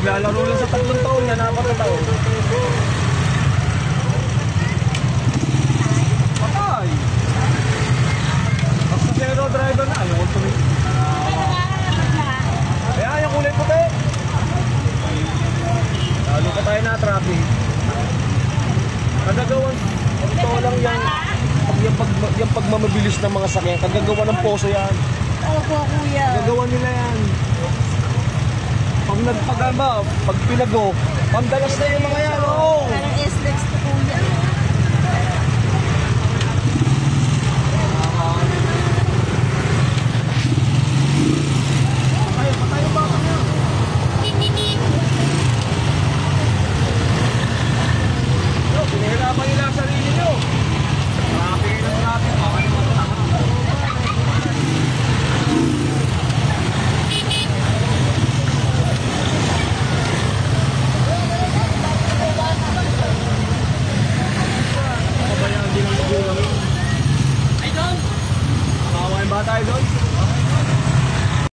Naglalaro lang sa 3 taon yan, 4 na taon. Patay! Basta zero driver na, ayaw ko tuloy. Kaya yung kulay puti. Lalo pa tayo na traffic. Kagagawan, ito lang yan. Yung pagmamabilis ng mga sakyan, kagagawa ng poso yan. Opo, kuya. Kagagawa nila yan. Pag nagpagamba, pag pinago, pandalas na yung mga yan. Oo. Parang S-Lex to, kuya. Patay ba ka niya? Pinahirapan nila ang sarili nyo. Marami kayo ng traffic. Kabayan din ang magulang. Ay, doon! Makawain ba tayo doon?